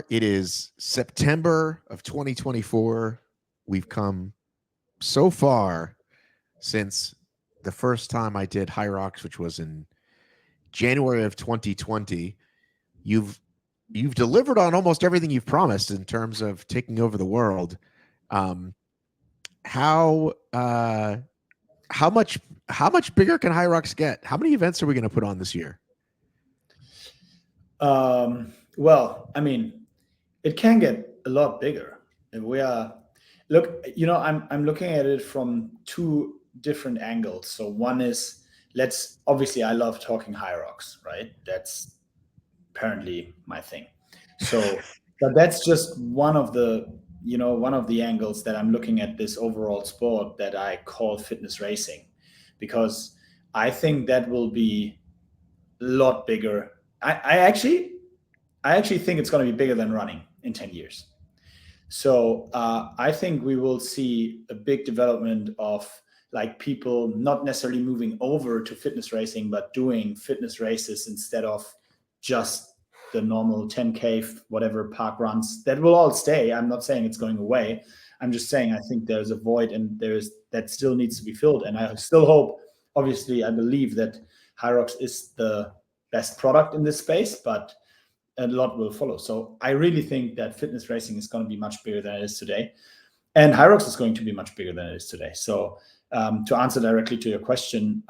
It is September of 2024. We've come so far since the first time I did HYROX, which was in January of 2020. You've delivered on almost everything you've promised in terms of taking over the world. Um, how how much bigger can HYROX get? How many events are we going to put on this year? Well, I mean, it can get a lot bigger. And we are look, I'm looking at it from two different angles. So one is, let's obviously, I love talking HYROX, right? That's apparently my thing. So, but that's just one of the one of the angles that I'm looking at this overall sport that I call fitness racing, because I think that will be a lot bigger. I actually think it's going to be bigger than running in 10 years. So I think we will see a big development of like people not necessarily moving over to fitness racing, but doing fitness races instead of just the normal 10K, whatever park runs. That will all stay. I'm not saying it's going away. I'm just saying I think there's a void and that still needs to be filled. And I still hope, obviously, I believe that HYROX is the best product in this space, but a lot will follow. So I really think that fitness racing is going to be much bigger than it is today. And HYROX is going to be much bigger than it is today. So to answer directly to your question,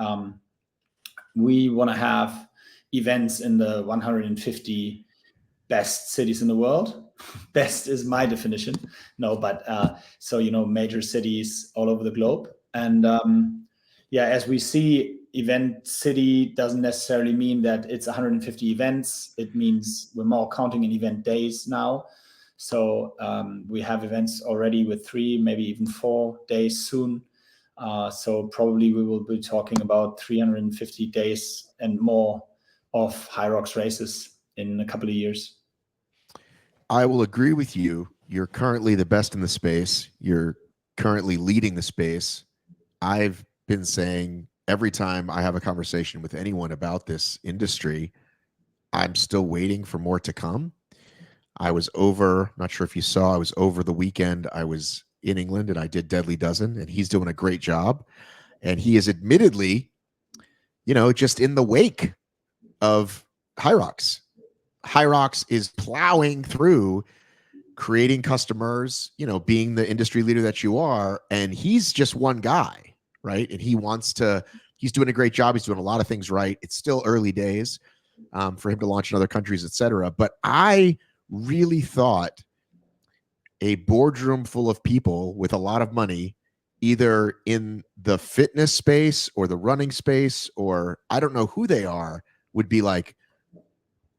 we want to have events in the 150 best cities in the world. Best is my definition. No, but so, major cities all over the globe. And yeah, as we see, event city doesn't necessarily mean that it's 150 events. It means we're more counting in event days now. So we have events already with 3, maybe even 4 days soon. So probably we will be talking about 350 days and more of HYROX races in a couple of years. I will agree with you. You're currently the best in the space. You're currently leading the space. I've been saying every time I have a conversation with anyone about this industry, I'm still waiting for more to come. I was over, not sure if you saw, I was over the weekend. I was in England and I did Deadly Dozen, and he's doing a great job. And he is admittedly, just in the wake of HYROX. HYROX is plowing through creating customers, being the industry leader that you are. And he's just one guy, right? And he's doing a great job. He's doing a lot of things right. It's still early days for him to launch in other countries, et cetera. But I really thought a boardroom full of people with a lot of money, either in the fitness space or the running space, or I don't know who they are, would be like,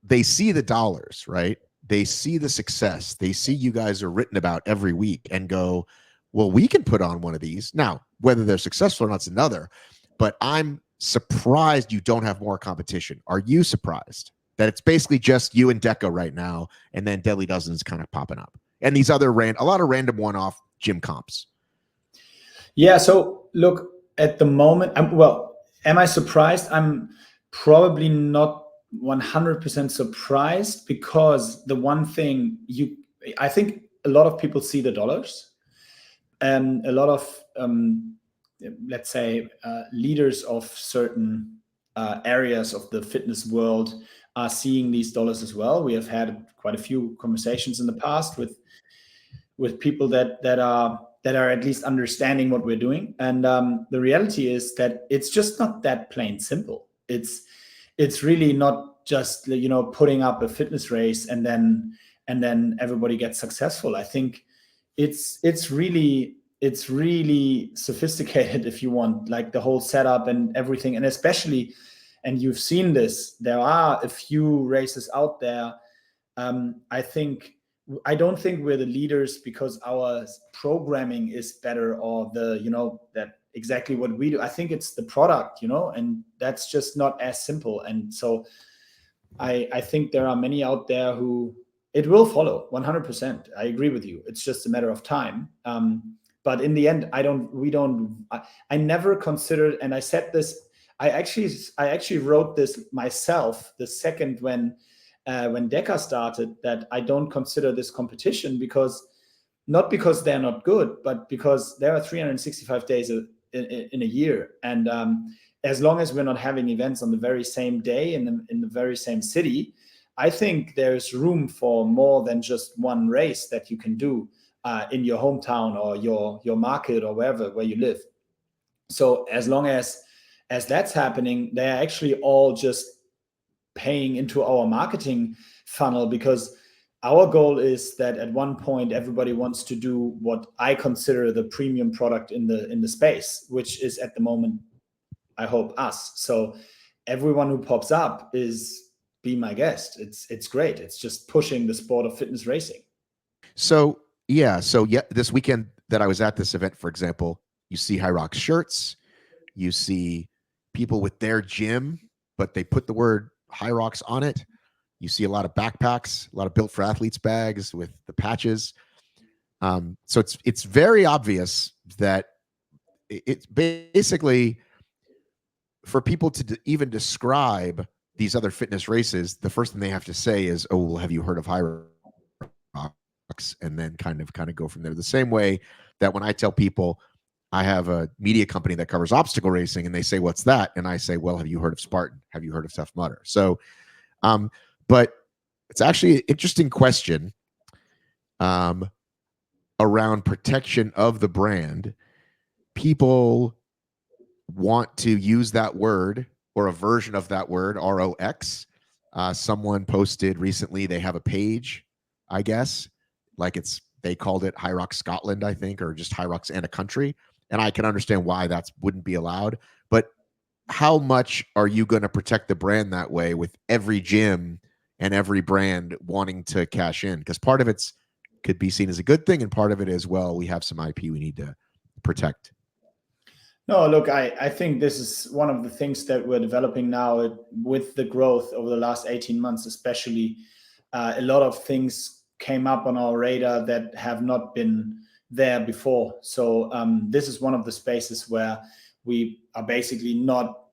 they see the dollars, right? They see the success. They see you guys are written about every week and go, well, we can put on one of these. Now, whether they're successful or not is another, but I'm surprised you don't have more competition. Are you surprised that it's basically just you and DEKA right now, and then Deadly Dozen is kind of popping up, and these other a lot of random one-off gym comps? Yeah. So look, at the moment, am I surprised? I'm probably not 100% surprised, because the one thing I think a lot of people see the dollars, and a lot of let's say leaders of certain areas of the fitness world are seeing these dollars as well. We have had quite a few conversations in the past with people that are at least understanding what we're doing. And the reality is that it's just not that plain simple. It's really not just putting up a fitness race and then everybody gets successful. I think it's really sophisticated, if you want, like the whole setup and everything. And especially, and you've seen this, there are a few races out there. I don't think we're the leaders because our programming is better, or that exactly what we do. I think it's the product, and that's just not as simple. And so I think there are many out there who it will follow 100%. I agree with you. It's just a matter of time. But in the end, I never considered, and I said this, I actually wrote this myself the second when when DEKA started, that I don't consider this competition, because not because they're not good, but because there are 365 days in a year. And as long as we're not having events on the very same day in the very same city, I think there's room for more than just one race that you can do in your hometown or your market or wherever where you live. So as long as that's happening, they're actually all just paying into our marketing funnel, because our goal is that at one point everybody wants to do what I consider the premium product in the space, which is at the moment, I hope, us. So everyone who pops up is be my guest. It's great. It's just pushing the sport of fitness racing. So yeah, this weekend that I was at this event, for example, you see HYROX shirts, you see people with their gym, but they put the word HYROX on it. You see a lot of backpacks, a lot of built for athletes bags with the patches. So it's very obvious that it's basically, for people to even describe these other fitness races, the first thing they have to say is, "Oh, well, have you heard of HYROX?" And then kind of go from there. The same way that when I tell people I have a media company that covers obstacle racing, and they say, "What's that?" And I say, "Well, have you heard of Spartan? Have you heard of Tough Mudder?" So, but it's actually an interesting question around protection of the brand. People want to use that word or a version of that word, ROX. Someone posted recently, they have a page, I guess, like they called it HYROX Scotland, I think, or just HYROX and a country. And I can understand why that wouldn't be allowed. But how much are you going to protect the brand that way, with every gym and every brand wanting to cash in? Because part of it's could be seen as a good thing, and part of it is, well, we have some IP we need to protect. No, look, I think this is one of the things that we're developing now with the growth over the last 18 months, especially. A lot of things came up on our radar that have not been there before. So this is one of the spaces where we are basically not,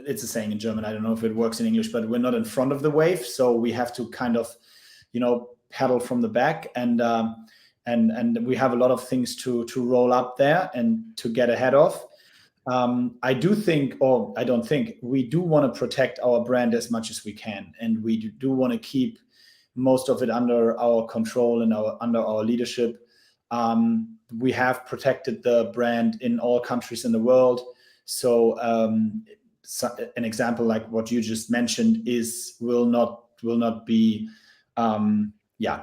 it's a saying in German, I don't know if it works in English, but we're not in front of the wave. So we have to kind of, paddle from the back, and we have a lot of things to roll up there and to get ahead of. I do think, or I don't think, we do want to protect our brand as much as we can, and we do want to keep most of it under our control and under our leadership. We have protected the brand in all countries in the world. So an example like what you just mentioned will not be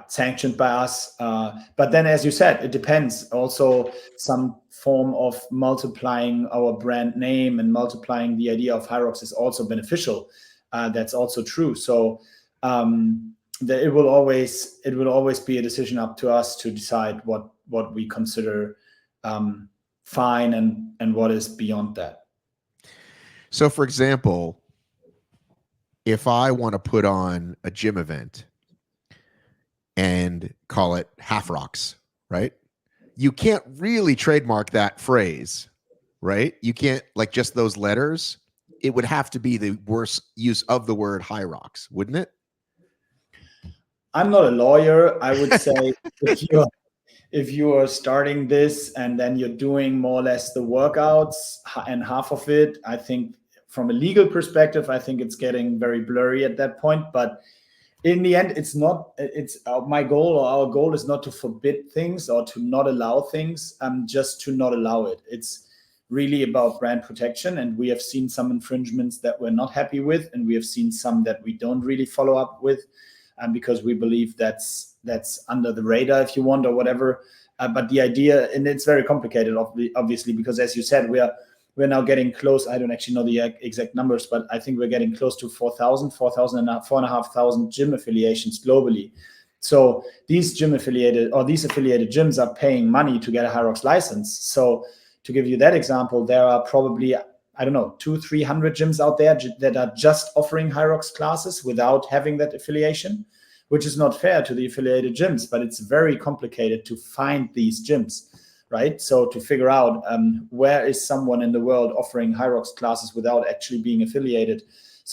sanctioned by us. But then, as you said, it depends. Also, some form of multiplying our brand name and multiplying the idea of HYROX is also beneficial. That's also true. So it will always be a decision up to us to decide what we consider fine and what is beyond that. So, for example, if I want to put on a gym event and call it HYROX, right? You can't really trademark that phrase, right? You can't, like, just those letters. It would have to be the worst use of the word HYROX, wouldn't it? I'm not a lawyer. I would say if you are starting this and then you're doing more or less the workouts and half of it, I think from a legal perspective, I think it's getting very blurry at that point. But in the end, it's my goal, or our goal is not to forbid things or to not allow things, just to not allow it. It's really about brand protection. And we have seen some infringements that we're not happy with, and we have seen some that we don't really follow up with, because we believe that's under the radar, if you want, or whatever. But the idea, and it's very complicated, obviously, because as you said, we're now getting close. I don't actually know the exact numbers, but I think we're getting close to 4,500 gym affiliations globally. So these affiliated gyms are paying money to get a HYROX license. So to give you that example, there are probably, I don't know, 200-300 gyms out there that are just offering HYROX classes without having that affiliation, which is not fair to the affiliated gyms, but it's very complicated to find these gyms. Right? So to figure out where is someone in the world offering HYROX classes without actually being affiliated.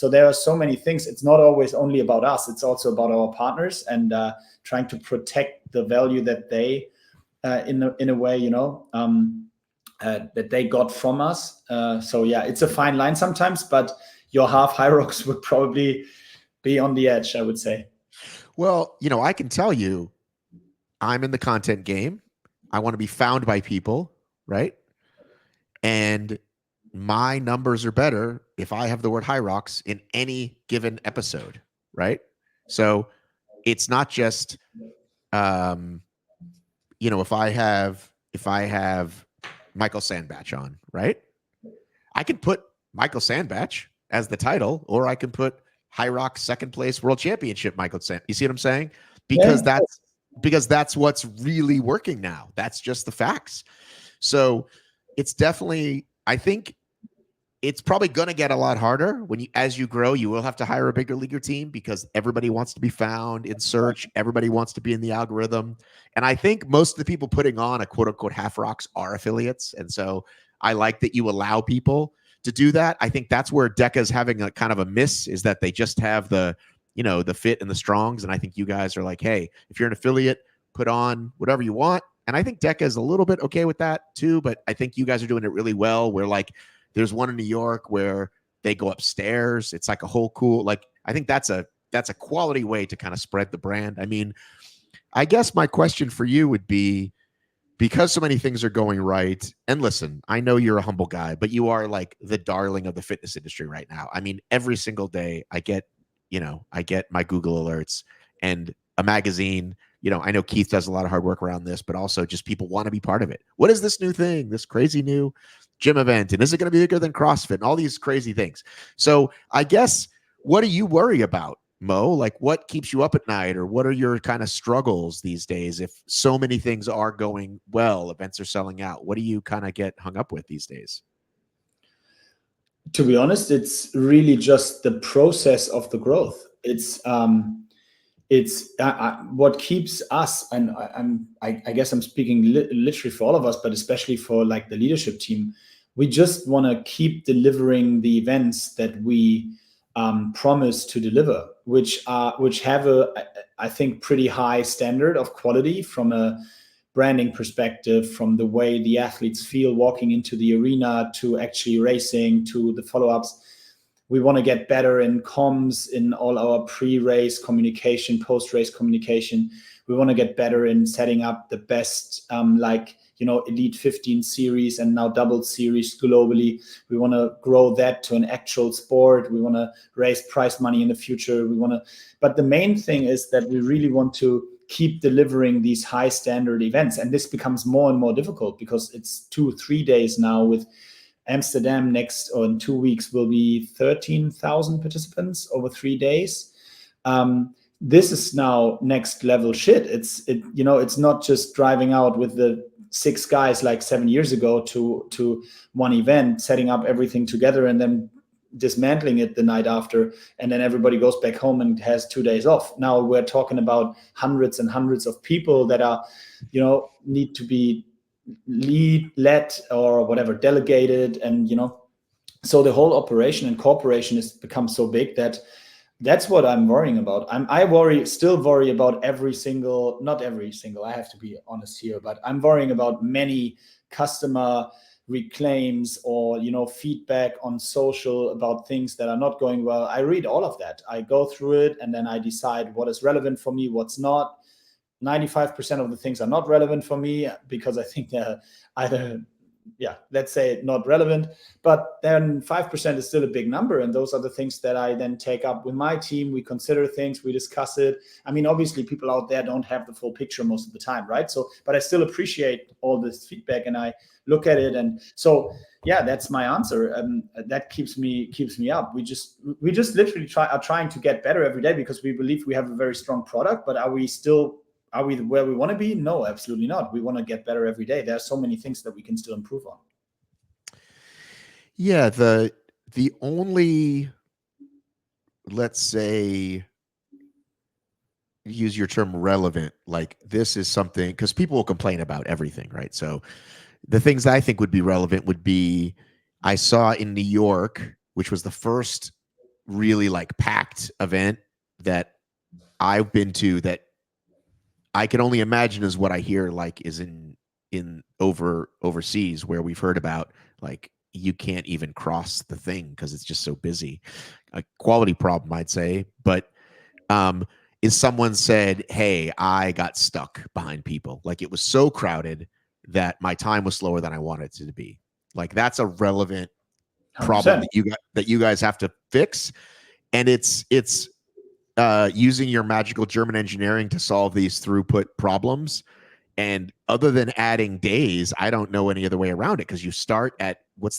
So there are so many things. It's not always only about us. It's also about our partners and trying to protect the value that they, in a way, that they got from us. So yeah, it's a fine line sometimes, but your half HYROX would probably be on the edge, I would say. Well, I can tell you, I'm in the content game. I want to be found by people, right? And my numbers are better if I have the word HYROX in any given episode, right? So it's not just, if I have Michael Sandbach on, right? I can put Michael Sandbach as the title, or I can put HYROX second place world championship Michael Sandbach. You see what I'm saying? Because that's what's really working now. That's just the facts. So it's definitely, I think it's probably going to get a lot harder as you grow. You will have to hire a bigger leaguer team because everybody wants to be found in search. Everybody wants to be in the algorithm. And I think most of the people putting on a quote unquote half rocks are affiliates. And so I like that you allow people to do that. I think that's where DEKA is having a kind of a miss, is that they just have the fit and the strongs. And I think you guys are like, hey, if you're an affiliate, put on whatever you want. And I think DEKA is a little bit okay with that too. But I think you guys are doing it really well. We're like, there's one in New York where they go upstairs. It's like a whole cool, I think that's a quality way to kind of spread the brand. I mean, I guess my question for you would be, because so many things are going right, and listen, I know you're a humble guy, but you are like the darling of the fitness industry right now. I mean, every single day I get my Google alerts and a magazine. I know Keith does a lot of hard work around this, but also just people want to be part of it. What is this new thing, this crazy new gym event? And is it going to be bigger than CrossFit and all these crazy things? So I guess, what do you worry about, Mo? Like, what keeps you up at night, or what are your kind of struggles these days? If so many things are going well, events are selling out, what do you kind of get hung up with these days? To be honest, it's really just the process of the growth. It's what keeps us, and I guess I'm speaking literally for all of us, but especially for like the leadership team. We just want to keep delivering the events that we promise to deliver, which have I think pretty high standard of quality from a branding perspective, from the way the athletes feel walking into the arena to actually racing to the follow-ups. We want to get better in comms, in all our pre-race communication, post-race communication. We want to get better in setting up the best, Elite 15 series and now double series globally. We want to grow that to an actual sport. We want to raise prize money in the future. But the main thing is that we really want to keep delivering these high standard events. And this becomes more and more difficult because it's 2-3 days now. With Amsterdam next, or in 2 weeks, will be 13,000 participants over 3 days. This is now next level shit. It's not just driving out with the 6 guys like 7 years ago to one event, setting up everything together and then dismantling it the night after, and then everybody goes back home and has 2 days off. Now we're talking about hundreds and hundreds of people that are, need to be led or whatever, delegated, and so the whole operation and corporation has become so big that's what I'm worrying about. Still worry about not every single, I have to be honest here, but I'm worrying about many customer reclaims or feedback on social about things that are not going well. I read all of that. I go through it and then I decide what is relevant for me, what's not. 95% of the things are not relevant for me because I think they're either, let's say not relevant, but then 5% is still a big number. And those are the things that I then take up with my team. We consider things, we discuss it. I mean, obviously people out there don't have the full picture most of the time, right? So, but I still appreciate all this feedback and I look at it. And so, that's my answer. That keeps me up. We just literally are trying to get better every day because we believe we have a very strong product, but are we where we want to be? No, absolutely not. We want to get better every day. There are so many things that we can still improve on. Yeah, the only, let's say, use your term relevant, like this is something, because people will complain about everything, right? So the things I think would be relevant would be, I saw in New York, which was the first really like packed event that I've been to that I can only imagine is what I hear like is in overseas where we've heard about like you can't even cross the thing because it's just so busy. A quality problem, I'd say, but is someone said, "Hey, I got stuck behind people. Like it was so crowded that my time was slower than I wanted it to be." Like that's a relevant problem 100%. that you guys have to fix, and it's using your magical German engineering to solve these throughput problems. And other than adding days, I don't know any other way around it because you start at what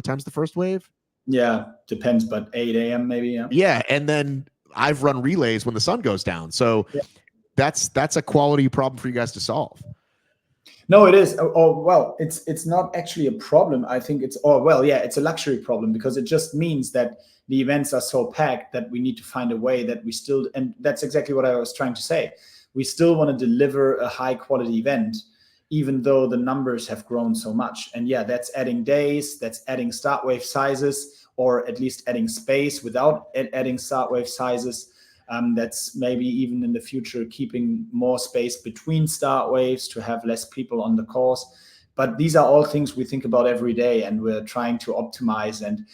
time's the first wave? Yeah, depends, but 8 a.m. maybe. Yeah. Yeah, and then I've run relays when the sun goes down. So Yeah. that's a quality problem for you guys to solve. No, it is. Well, it's not actually a problem. I think it's it's a luxury problem because it just means that the events are so packed that we need to find a way that we still, and that's exactly what I was trying to say. We still want to deliver a high quality event, even though the numbers have grown so much. And yeah, that's adding days, that's adding start wave sizes, or at least adding space without adding start wave sizes. That's maybe even in the future keeping more space between start waves to have less people on the course. But these are all things we think about every day, and we're trying to optimize. And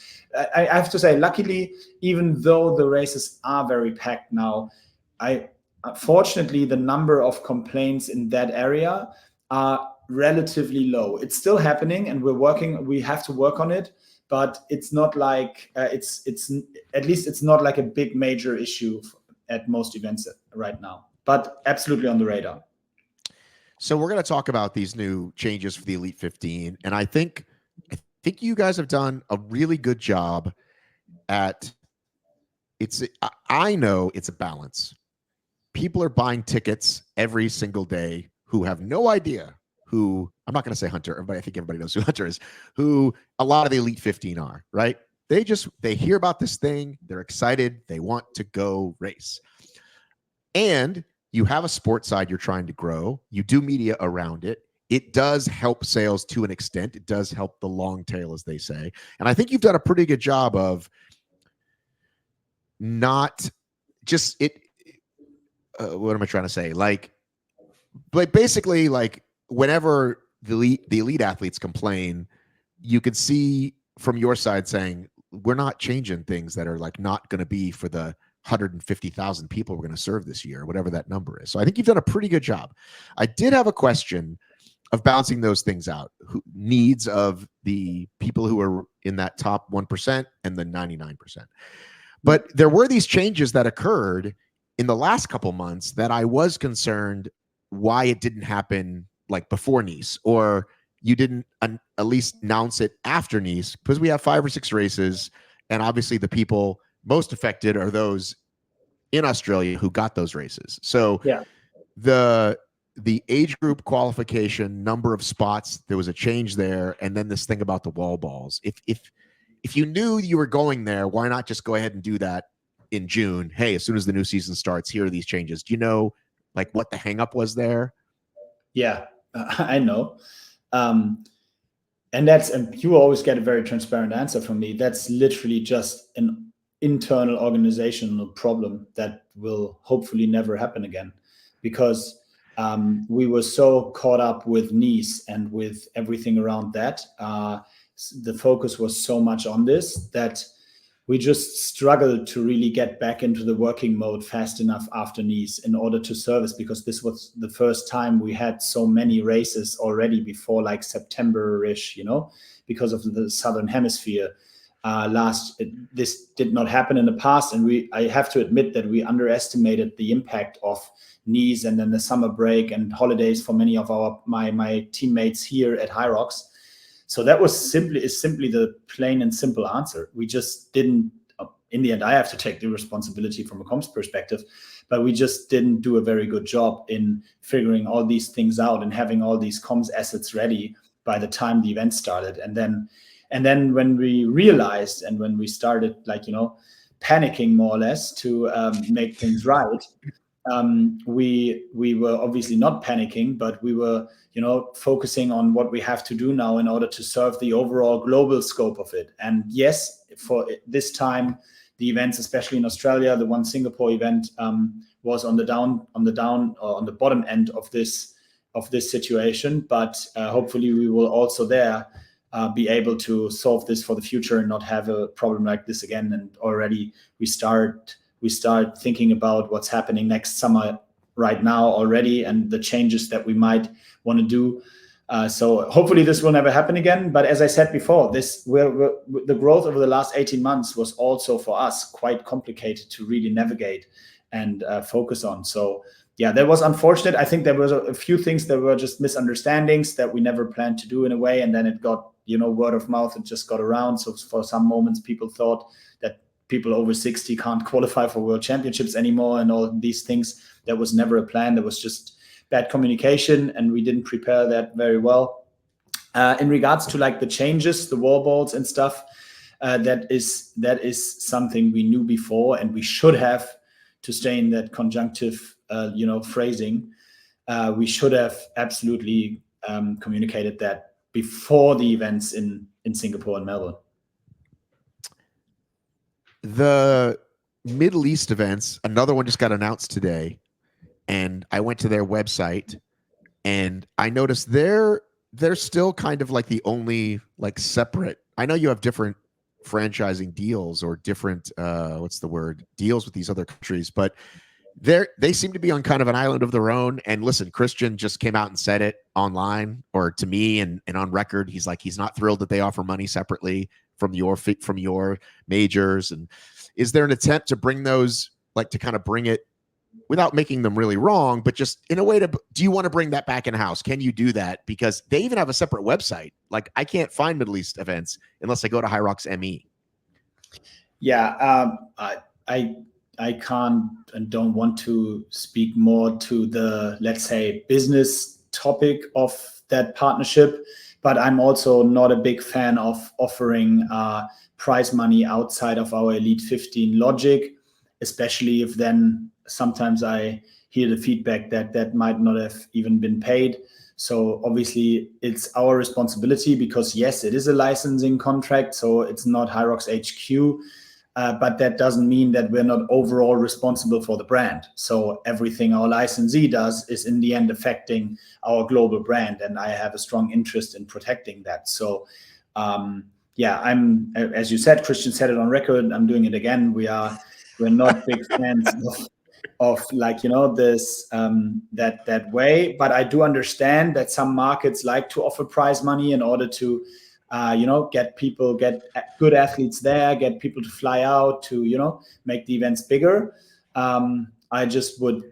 I have to say, luckily, even though the races are very packed now, fortunately the number of complaints in that area are relatively low. It's still happening, and we have to work on it. But it's not like it's at least it's not like a big major issue at most events right now, but absolutely on the radar. So we're going to talk about these new changes for the Elite 15, and I think you guys have done a really good job at I know it's a balance. People are buying tickets every single day who have no idea who, I'm not going to say Hunter, but I think everybody knows who Hunter is, who a lot of the Elite 15 are, right? They hear about this thing, they're excited, they want to go race. And you have a sports side you're trying to grow, you do media around it. It does help sales to an extent. It does help the long tail, as they say. And I think you've done a pretty good job of not just it. What am I trying to say? Like basically, like whenever the elite athletes complain, you could see from your side saying, we're not changing things that are like not going to be for the 150,000 people we're going to serve this year, whatever that number is. So I think you've done a pretty good job. I did have a question of balancing those things out, needs of the people who are in that top 1% and the 99%. But there were these changes that occurred in the last couple months that I was concerned why it didn't happen like before Nice, or you didn't at least announce it after Nice, because we have 5 or 6 races, and obviously the people most affected are those in Australia who got those races. So yeah, the age group qualification, number of spots, there was a change there, and then this thing about the wall balls. If you knew you were going there, why not just go ahead and do that in June? Hey, as soon as the new season starts, here are these changes. Do you know like what the hang up was there? Yeah, I know. And you always get a very transparent answer from me. That's literally just an internal organizational problem that will hopefully never happen again, because we were so caught up with Nice and with everything around that. The focus was so much on this that we just struggled to really get back into the working mode fast enough after Nice in order to service, because this was the first time we had so many races already before like September-ish, because of the Southern Hemisphere. This did not happen in the past, and I have to admit that we underestimated the impact of Nice and then the summer break and holidays for many of my teammates here at HYROX. So that was simply the plain and simple answer. We just didn't, in the end, I have to take the responsibility from a comms perspective, but we just didn't do a very good job in figuring all these things out and having all these comms assets ready by the time the event started. And then when we realized, and when we started panicking more or less to make things right, we were obviously not panicking, but we were focusing on what we have to do now in order to serve the overall global scope of it. And yes, for this time the events, especially in Australia. The one Singapore event was on the bottom end of this situation, but hopefully we will also there be able to solve this for the future and not have a problem like this again. And already we start thinking about what's happening next summer right now already, and the changes that we might want to do. So hopefully this will never happen again. But as I said before, the growth over the last 18 months was also for us quite complicated to really navigate and focus on. So yeah, that was unfortunate. I think there was a few things that were just misunderstandings that we never planned to do in a way. And then it got, word of mouth, it just got around. So for some moments, people thought that people over 60 can't qualify for world championships anymore and all these things. That was never a plan. That was just bad communication, and we didn't prepare that very well. In regards to like the changes, the wall balls and stuff, that is something we knew before, and we should have, to stay in that conjunctive phrasing, we should have absolutely communicated that before the events in Singapore and Melbourne. The Middle East events, another one just got announced today, and I went to their website and I noticed they're still kind of like the only like separate. I know you have different franchising deals or different deals with these other countries, but they seem to be on kind of an island of their own. And listen, Christian just came out and said it online or to me and on record. He's like, he's not thrilled that they offer money separately from your majors. And is there an attempt to bring those, like, to kind of bring it without making them really wrong, but just in a way do you want to bring that back in house? Can you do that? Because they even have a separate website. Like, I can't find Middle East events unless I go to HYROX ME. Yeah. I can't and don't want to speak more to the, let's say, business topic of that partnership, but I'm also not a big fan of offering prize money outside of our Elite 15 logic, especially if then sometimes I hear the feedback that might not have even been paid. So obviously it's our responsibility, because yes, it is a licensing contract, so it's not HYROX HQ. But that doesn't mean that we're not overall responsible for the brand. So everything our licensee does is in the end affecting our global brand, and I have a strong interest in protecting that. So yeah, I'm, as you said, Christian said it on record, I'm doing it again. We're not big fans of like, this that way, but I do understand that some markets like to offer prize money in order to get good athletes there, get people to fly out to, make the events bigger. I just would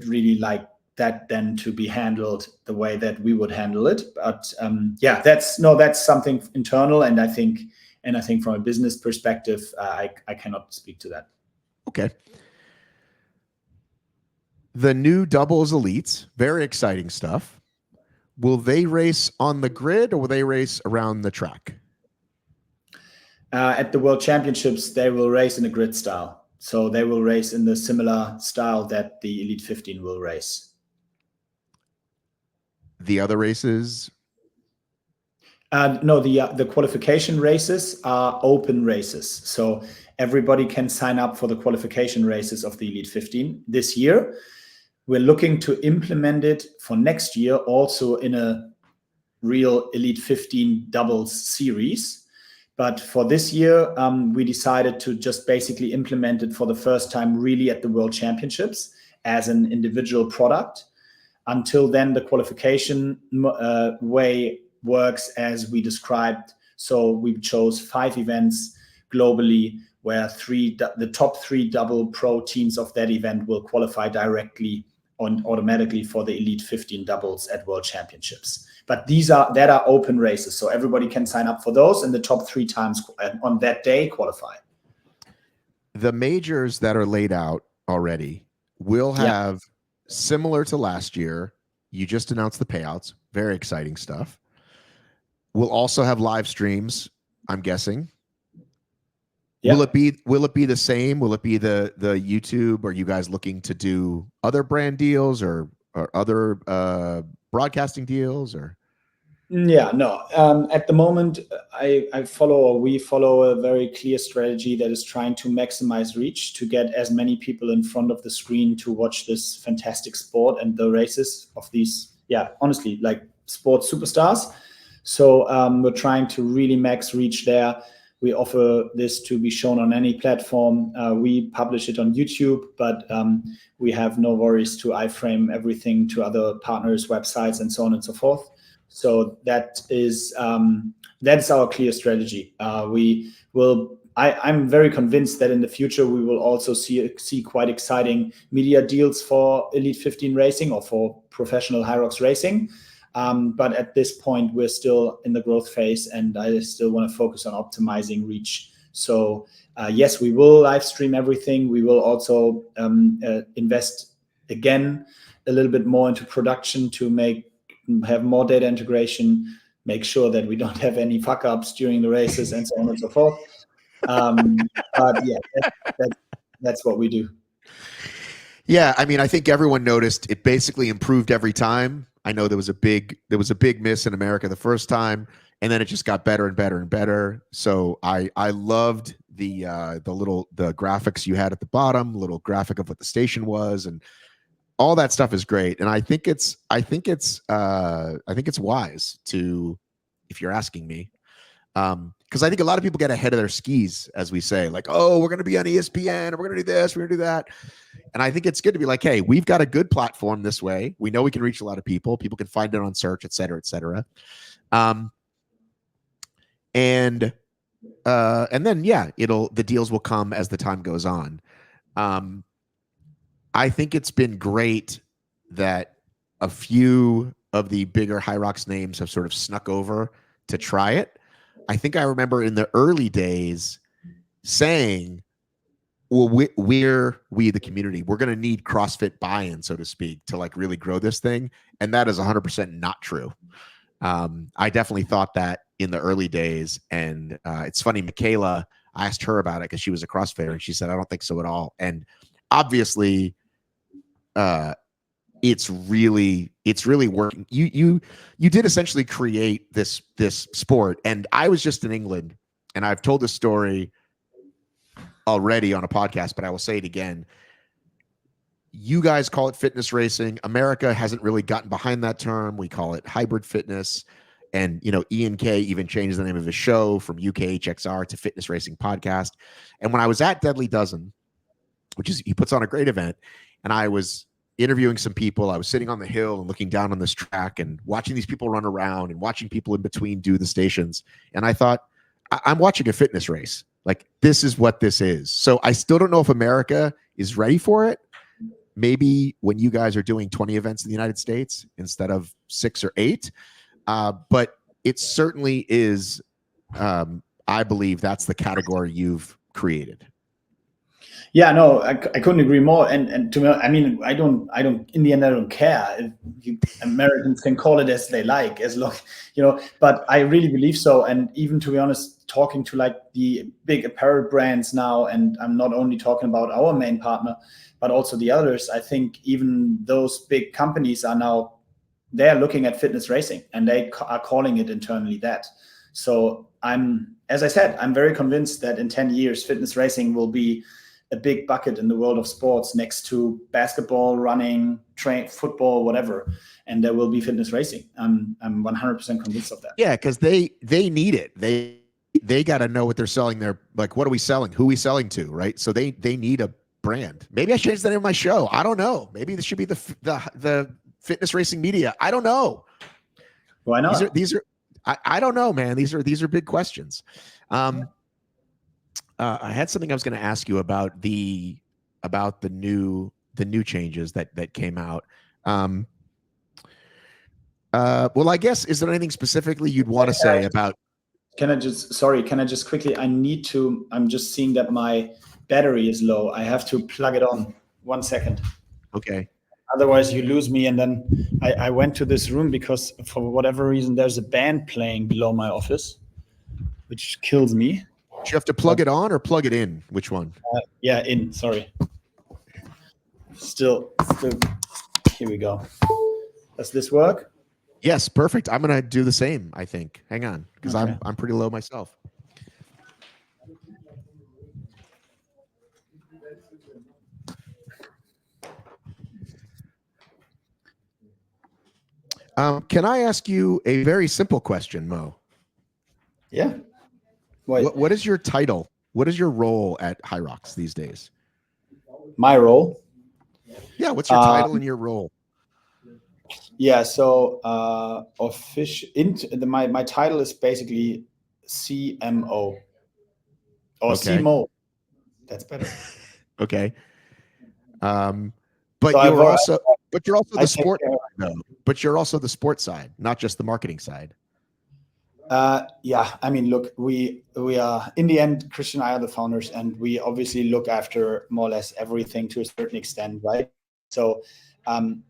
really like that then to be handled the way that we would handle it. But yeah, that's something internal. And I think from a business perspective, I cannot speak to that. Okay. The new doubles elites, very exciting stuff. Will they race on the grid or will they race around the track? At the World Championships, they will race in a grid style. So they will race in the similar style that the Elite 15 will race. The other races? No, the qualification races are open races. So everybody can sign up for the qualification races of the Elite 15 this year. We're looking to implement it for next year also in a real Elite 15 doubles series. But for this year, we decided to just basically implement it for the first time really at the World Championships as an individual product. Until then, the qualification way works as we described. So we chose 5 events globally where the top 3 double pro teams of that event will qualify directly and automatically for the Elite 15 doubles at World Championships. But that are open races, so everybody can sign up for those, and the top 3 times on that day qualify. The majors that are laid out already will have, similar to last year, you just announced the payouts, very exciting stuff. We'll also have live streams, I'm guessing. Yeah. Will it be the same? Will it be the YouTube? Are you guys looking to do other brand deals or other broadcasting deals or? Yeah, no. At the moment, we follow a very clear strategy that is trying to maximize reach to get as many people in front of the screen to watch this fantastic sport and the races of these, yeah, honestly, like sports superstars. So we're trying to really max reach there. We offer this to be shown on any platform. We publish it on YouTube, but we have no worries to iframe everything to other partners' websites and so on and so forth. So that's our clear strategy. We will. I'm very convinced that in the future we will also see quite exciting media deals for Elite 15 racing or for professional HYROX racing. But at this point, we're still in the growth phase, and I still want to focus on optimizing reach. So yes, we will live stream everything. We will also invest again a little bit more into production to have more data integration, make sure that we don't have any fuck ups during the races, and so on and so forth. But yeah, that's what we do. Yeah, I mean, I think everyone noticed it basically improved every time. I know there was a big miss in America the first time, and then it just got better and better and better. So I loved the graphics you had at the bottom, little graphic of what the station was, and all that stuff is great. And I think it's wise to, if you're asking me, because I think a lot of people get ahead of their skis, as we say, like, oh, we're going to be on ESPN, or we're going to do this, we're going to do that. And I think it's good to be like, hey, we've got a good platform this way. We know we can reach a lot of people. People can find it on search, et cetera, et cetera. And then, yeah, the deals will come as the time goes on. I think it's been great that a few of the bigger HYROX names have sort of snuck over to try it. I think I remember in the early days saying, well, we the community, we're going to need CrossFit buy-in, so to speak, to like really grow this thing. And that is 100% not true. I definitely thought that in the early days. And it's funny, Michaela, I asked her about it because she was a CrossFitter, and she said, I don't think so at all. And obviously, it's really working. You did essentially create this sport. And I was just in England, and I've told this story already on a podcast, but I will say it again. You guys call it fitness racing. America hasn't really gotten behind that term. We call it hybrid fitness. And, Ian K even changed the name of his show from UKHXR to Fitness Racing Podcast. And when I was at Deadly Dozen, he puts on a great event, and I was interviewing some people. I was sitting on the hill and looking down on this track and watching these people run around and watching people in between do the stations. And I thought, I'm watching a fitness race. Like, this is what this is. So I still don't know if America is ready for it. Maybe when you guys are doing 20 events in the United States instead of 6 or 8. But it certainly is, I believe that's the category you've created. Yeah, no, I couldn't agree more. And to me, I mean, I don't. In the end, I don't care. Americans can call it as they like, as long, But I really believe so. And even, to be honest, talking to like the big apparel brands now, and I'm not only talking about our main partner, but also the others. I think even those big companies they're looking at fitness racing, and they are calling it internally that. So as I said, I'm very convinced that in 10 years, fitness racing will be a big bucket in the world of sports next to basketball, running, football, whatever. And there will be fitness racing. I'm 100% convinced of that. Yeah, because they need it. They got to know what they're selling. They're like, what are we selling? Who are we selling to? Right. So they need a brand. Maybe I should change the name of my show. I don't know. Maybe this should be the Fitness Racing Media. I don't know. Why not? These are I don't know, man. These are big questions. I had something I was going to ask you about the new changes that came out. Well, I guess, is there anything specifically you'd want to say about? Can I just quickly? I'm just seeing that my battery is low. I have to plug it on. 1 second. Okay. Otherwise, you lose me. And then I went to this room because for whatever reason, there's a band playing below my office, which kills me. Do you have to plug it on or plug it in? Which one? Yeah, in. Sorry. Still. Here we go. Does this work? Yes, perfect. I'm gonna do the same, I think. Hang on, because Okay. I'm pretty low myself. Can I ask you a very simple question, Mo? Yeah. Wait, What is your title? What is your role at HYROX these days? my role. Yeah, what's your title and your role? Yeah. So my title is basically CMO or Okay. CMO. That's better. Okay. So But I've you're al- also I the take sport care. side, though. But you're also the sports side, not just the marketing side. Yeah, I mean, look, we are in the end, Christian and I are the founders, and we obviously look after more or less everything to a certain extent, right? So, and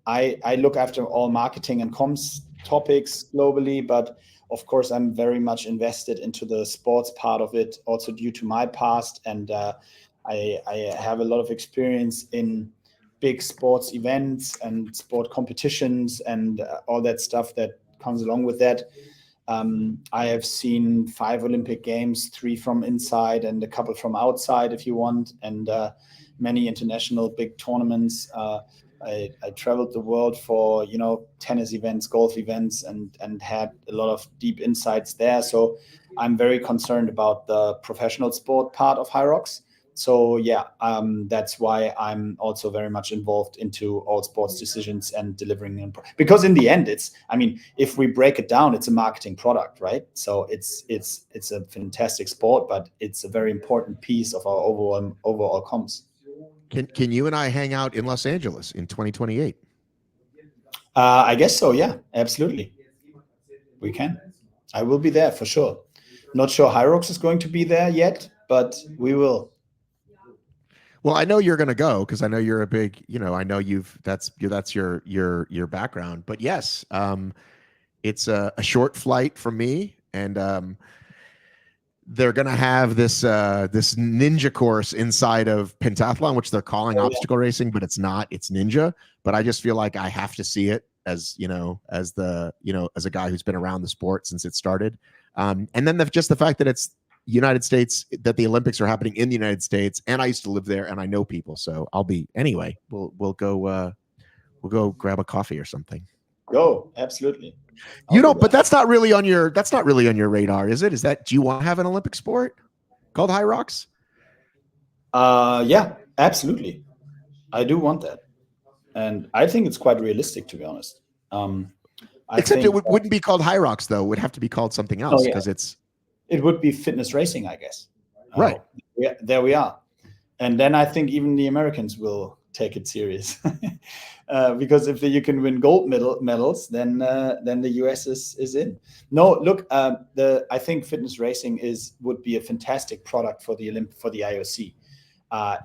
I look after all marketing and comms topics globally, but of course, I'm very much invested into the sports part of it, also due to my past, and I have a lot of experience in big sports events and sport competitions and all that stuff that comes along with that. I have seen 5 Olympic Games, 3 from inside and a couple from outside, if you want, and many international big tournaments. I traveled the world for tennis events, golf events, and had a lot of deep insights there. So I'm very concerned about the professional sport part of HYROX. So yeah, that's why I'm also very much involved into all sports decisions and delivering them. Because in the end, I mean, if we break it down, it's a marketing product, right? So it's a fantastic sport, but it's a very important piece of our overall comms. Can you and I hang out in Los Angeles in 2028? I guess so. Yeah, absolutely. We can. I will be there for sure. Not sure HYROX is going to be there yet, but we will. Well, I know you're going to go because I know you're a big, I know that's your background. But yes, it's a short flight from me, and they're going to have this ninja course inside of pentathlon, which they're calling Oh, yeah. obstacle racing, but it's not. It's ninja. But I just feel like I have to see it as as a guy who's been around the sport since it started. And then just the fact that it's United States, that the Olympics are happening in the United States, and I used to live there, and I know people, so I'll be anyway. We'll go grab a coffee or something. Go. Absolutely. You I'll be don't, but there. that's not really on your radar, is it? Is that, do you want to have an Olympic sport called HYROX? Yeah, absolutely. I do want that. And I think it's quite realistic, to be honest. I Except it think, wouldn't be called HYROX, though. It would have to be called something oh, else yeah, because it's it would be fitness racing, I guess. right. Yeah, there we are. And then I think even the Americans will take it serious. Because if you can win gold medals, then the US is in. No, look, I think fitness racing would be a fantastic product for the IOC.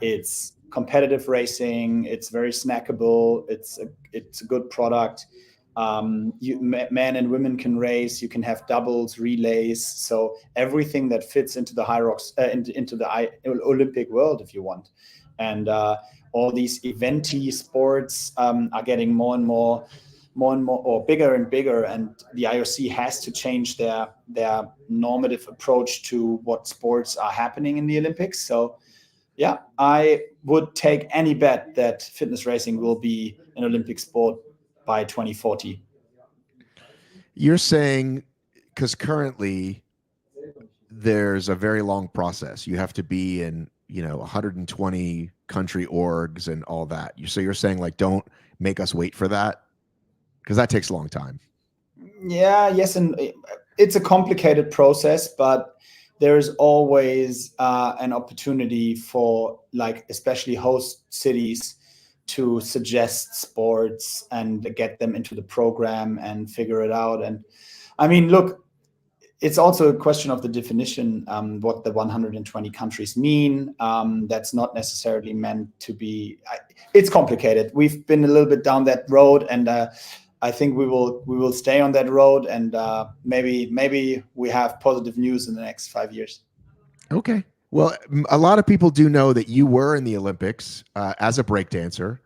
It's competitive racing. It's very snackable. It's a good product. Men and women can race. You can have doubles, relays. So everything that fits into the HYROX, into the Olympic world, if you want. And all these eventy sports are getting more and more, or bigger and bigger. And the IOC has to change their normative approach to what sports are happening in the Olympics. So yeah, I would take any bet that fitness racing will be an Olympic sport by 2040. You're saying because currently there's a very long process. You have to be in 120 country orgs and all that. So you're saying like don't make us wait for that because that takes a long time. Yeah, yes, and it's a complicated process, but there's always an opportunity for, like, especially host cities to suggest sports and get them into the program and figure it out. And I mean, look, it's also a question of the definition, what the 120 countries mean. That's not necessarily meant to be. It's complicated. We've been a little bit down that road, and I think we will stay on that road, and maybe we have positive news in the next 5 years. Okay. Well, a lot of people do know that you were in the Olympics as a breakdancer,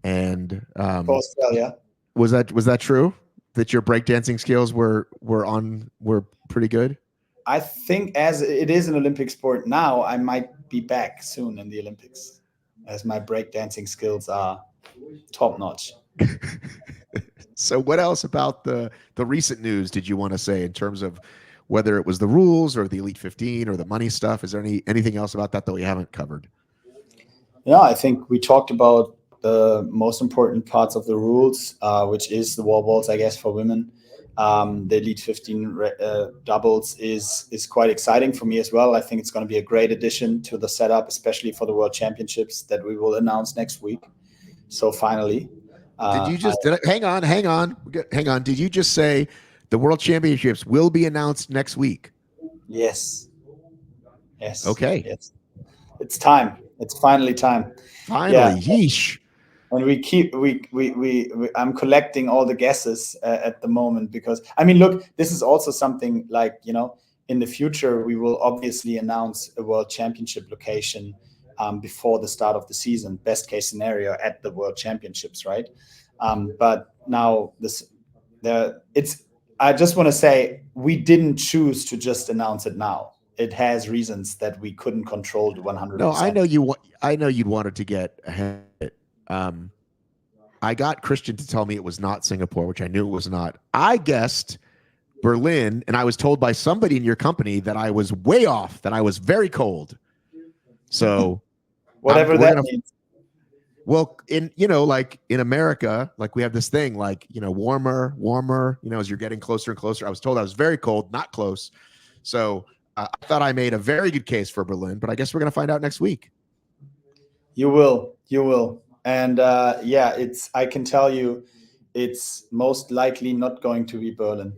and For Australia. was that true? that your breakdancing skills were pretty good? I think as it is an Olympic sport now, I might be back soon in the Olympics, as my breakdancing skills are top notch. So what else about the recent news did you want to say in terms of whether it was the rules or the Elite 15 or the money stuff? Is there anything else about that we haven't covered? Yeah, I think we talked about the most important parts of the rules, which is the wall balls, I guess, for women. The Elite 15 doubles is quite exciting for me as well. I think it's going to be a great addition to the setup, especially for the World Championships that we will announce next week. So finally, hang on. Did you just say the World Championships will be announced next week? Yes. Okay. Yes. It's time. It's finally time. Finally. Yeah. Yeesh. And I'm collecting all the guesses at the moment, because I mean, look, this is also something like, in the future, we will obviously announce a World Championship location before the start of the season, best case scenario at the World Championships, right? But now I just want to say, we didn't choose to just announce it now. It has reasons that we couldn't control to 100%. No, I know you'd wanted to get ahead of it. I got Christian to tell me it was not Singapore, which I knew it was not. I guessed Berlin, and I was told by somebody in your company that I was way off, that I was very cold. So whatever that means. Well, like in America, like we have this thing, like, warmer, as you're getting closer and closer. I was told I was very cold, not close. So I thought I made a very good case for Berlin, but I guess we're going to find out next week. You will. And I can tell you, it's most likely not going to be Berlin.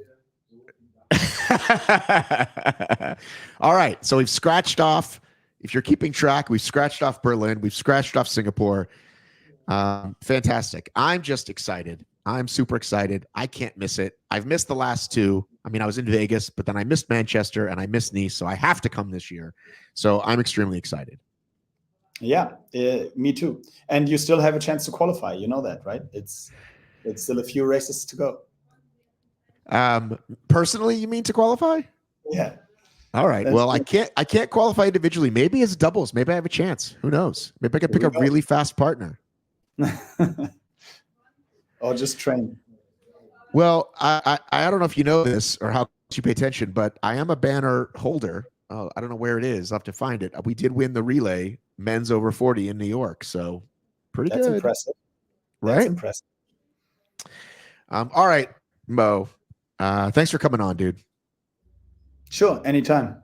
All right. So we've scratched off, if you're keeping track, we've scratched off Berlin. We've scratched off Singapore. Fantastic. I'm just excited. I'm super excited. I can't miss it. I've missed the last two. I mean, I was in Vegas, but then I missed Manchester and I missed Nice. So I have to come this year. So I'm extremely excited. Yeah, me too. And you still have a chance to qualify. You know that, right? It's still a few races to go. Personally, you mean to qualify? Yeah. All right. Well, I can't qualify individually. Maybe it's doubles. Maybe I have a chance. Who knows? Maybe I could pick a really fast partner. Or just train. Well, I don't know if you know this or how you pay attention, but I am a banner holder. Oh, I don't know where it is. I'll have to find it. We did win the relay men's over 40 in New York. So pretty good. That's impressive. Right? That's impressive. All right, Mo. Thanks for coming on, dude. Sure. Anytime.